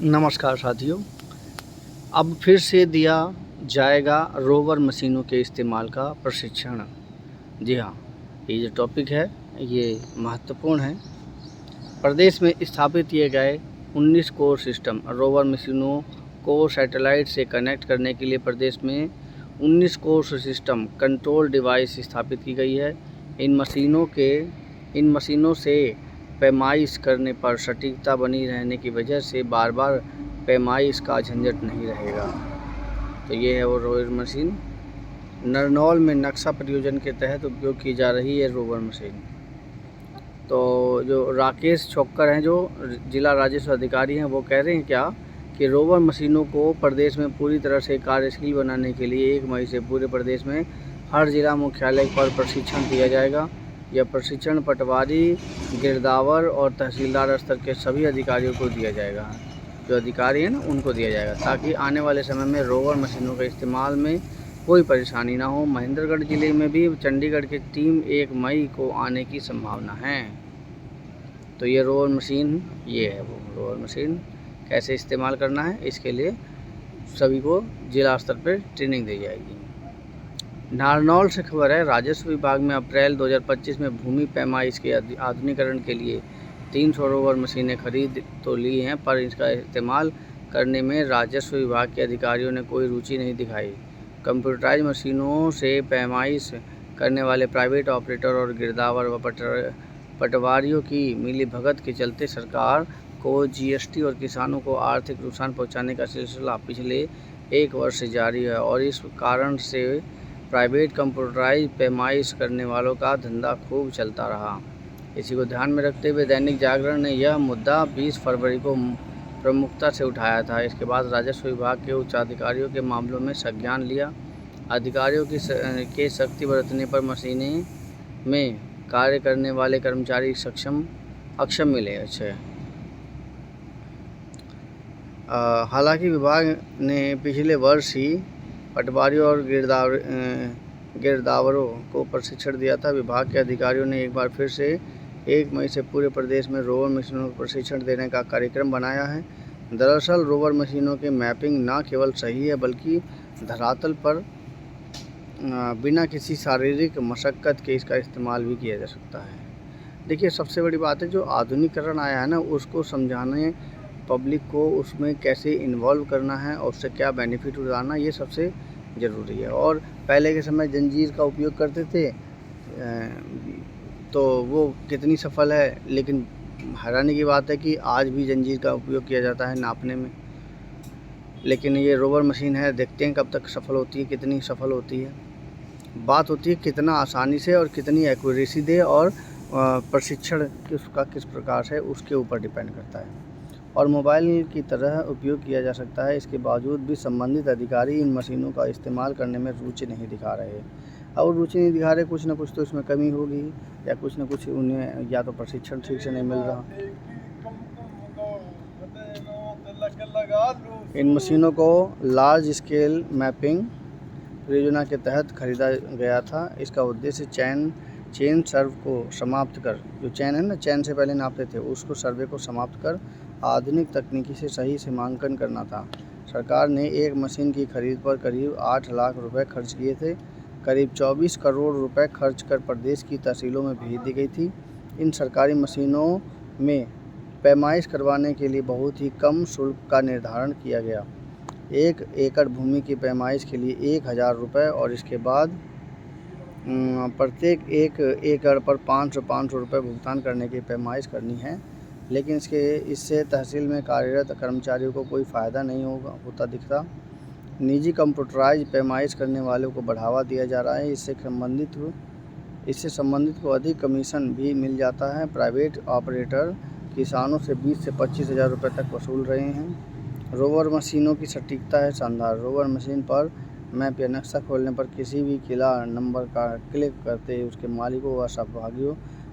नमस्कार साथियों। अब फिर से दिया जाएगा रोवर मशीनों के इस्तेमाल का प्रशिक्षण। जी हाँ, ये जो टॉपिक है ये महत्वपूर्ण है। प्रदेश में स्थापित किए गए 19 कोर सिस्टम रोवर मशीनों को सैटेलाइट से कनेक्ट करने के लिए प्रदेश में 19 कोर सिस्टम कंट्रोल डिवाइस स्थापित की गई है। इन मशीनों से पैमाइश करने पर सटीकता बनी रहने की वजह से बार बार पैमाइश का झंझट नहीं रहेगा। तो ये है वो रोवर मशीन। नरनौल में नक्शा परियोजना के तहत उपयोग की जा रही है रोवर मशीन। तो जो राकेश छोक्कर हैं, जो जिला राजस्व अधिकारी हैं, वो कह रहे हैं क्या कि रोवर मशीनों को प्रदेश में पूरी तरह से कार्यशील बनाने के लिए 1 मई से पूरे प्रदेश में हर जिला मुख्यालय पर प्रशिक्षण दिया जाएगा। यह प्रशिक्षण पटवारी, गिरदावर और तहसीलदार स्तर के सभी अधिकारियों को दिया जाएगा। जो अधिकारी हैं ना, उनको दिया जाएगा, ताकि आने वाले समय में रोवर मशीनों के इस्तेमाल में कोई परेशानी ना हो। महेंद्रगढ़ जिले में भी चंडीगढ़ की टीम 1 मई को आने की संभावना है। तो ये रोवर मशीन, ये है वो रोवर मशीन कैसे इस्तेमाल करना है, इसके लिए सभी को जिला स्तर पर ट्रेनिंग दी जाएगी। नारनौल से खबर है, राजस्व विभाग में अप्रैल 2025 में भूमि पैमाइश के आधुनिकीकरण के लिए 300 रोवर मशीनें खरीद तो ली हैं, पर इसका इस्तेमाल करने में राजस्व विभाग के अधिकारियों ने कोई रुचि नहीं दिखाई। कंप्यूटराइज मशीनों से पैमाइश करने वाले प्राइवेट ऑपरेटर और गिरदावर व पटवारियों की मिलीभगत के चलते सरकार को जीएसटी और किसानों को आर्थिक नुकसान पहुंचाने का सिलसिला पिछले 1 वर्ष से जारी है, और इस कारण से प्राइवेट कंप्यूटराइज पैमाइश करने वालों का धंधा खूब चलता रहा। इसी को ध्यान में रखते हुए दैनिक जागरण ने यह मुद्दा 20 फरवरी को प्रमुखता से उठाया था। इसके बाद राजस्व विभाग के उच्चाधिकारियों के मामलों में संज्ञान लिया। अधिकारियों के सख्ती बरतने पर मशीनें में कार्य करने वाले कर्मचारी अक्षम मिले। अच्छा, हालांकि विभाग ने पिछले वर्ष ही पटवारियों और गिरदावरों को प्रशिक्षण दिया था। विभाग के अधिकारियों ने एक बार फिर से 1 मई से पूरे प्रदेश में रोवर मशीनों को प्रशिक्षण देने का कार्यक्रम बनाया है। दरअसल रोवर मशीनों की मैपिंग न केवल सही है, बल्कि धरातल पर बिना किसी शारीरिक मशक्क़त के इसका इस्तेमाल भी किया जा सकता है। देखिए, सबसे बड़ी बात है, जो आधुनिकीकरण आया है ना, उसको समझाने, पब्लिक को उसमें कैसे इन्वॉल्व करना है और उससे क्या बेनिफिट उठाना, ये सबसे ज़रूरी है। और पहले के समय जंजीर का उपयोग करते थे, तो वो कितनी सफल है, लेकिन हैरानी की बात है कि आज भी जंजीर का उपयोग किया जाता है नापने में। लेकिन ये रोवर मशीन है, देखते हैं कब तक सफल होती है, कितनी सफल होती है। बात होती है कितना आसानी से और कितनी एक्यूरेसी दे, और प्रशिक्षण उसका किस प्रकार से, उसके ऊपर डिपेंड करता है। और मोबाइल की तरह उपयोग किया जा सकता है। इसके बावजूद भी संबंधित अधिकारी इन मशीनों का इस्तेमाल करने में रुचि नहीं दिखा रहे। और रुचि नहीं दिखा रहे, कुछ ना कुछ तो इसमें कमी होगी, या कुछ ना कुछ उन्हें या तो प्रशिक्षण ठीक से नहीं मिल रहा। इन मशीनों को लार्ज स्केल मैपिंग परियोजना के तहत खरीदा गया था। इसका उद्देश्य चेन सर्व को समाप्त कर, जो चेन है ना, चेन से पहले नापते थे, उसको सर्वे को समाप्त कर आधुनिक तकनीकी से सही सीमांकन करना था। सरकार ने एक मशीन की खरीद पर करीब 8 लाख रुपए खर्च किए थे। करीब 24 करोड़ रुपए खर्च कर प्रदेश की तहसीलों में भेज दी गई थी। इन सरकारी मशीनों में पैमाइश करवाने के लिए बहुत ही कम शुल्क का निर्धारण किया गया। 1 एकड़ भूमि की पैमाइश के लिए 1000 रुपये, और इसके बाद प्रत्येक 1 एकड़ पर 500 रुपये भुगतान करने की पैमाइश करनी है। लेकिन इससे तहसील में कार्यरत कर्मचारियों को कोई फ़ायदा नहीं होता दिखता। निजी कंप्यूटराइज पैमाइश करने वालों को बढ़ावा दिया जा रहा है। इससे संबंधित को अधिक कमीशन भी मिल जाता है। प्राइवेट ऑपरेटर किसानों से 20 से 25 हज़ार रुपये तक वसूल रहे हैं। रोवर मशीनों की सटीकता है शानदार। रोवर मशीन पर मैप या नक्शा खोलने पर किसी भी किला नंबर का क्लिक करते ही उसके मालिकों व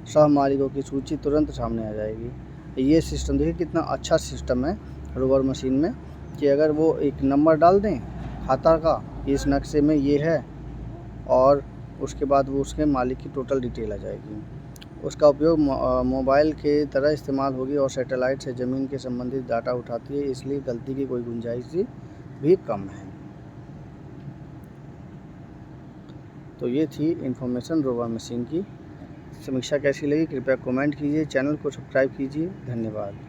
सह मालिकों की सूची तुरंत सामने आ जाएगी। ये सिस्टम देखिए कितना अच्छा सिस्टम है रोवर मशीन में, कि अगर वो एक नंबर डाल दें खाता का, इस नक्शे में ये है, और उसके बाद वो उसके मालिक की टोटल डिटेल आ जाएगी। उसका उपयोग मोबाइल के तरह इस्तेमाल होगी और सैटेलाइट से ज़मीन के संबंधित डाटा उठाती है, इसलिए गलती की कोई गुंजाइश भी कम है। तो ये थी इन्फॉर्मेशन रोवर मशीन की। समीक्षा कैसी लगी कृपया कमेंट कीजिए, चैनल को सब्सक्राइब कीजिए। धन्यवाद।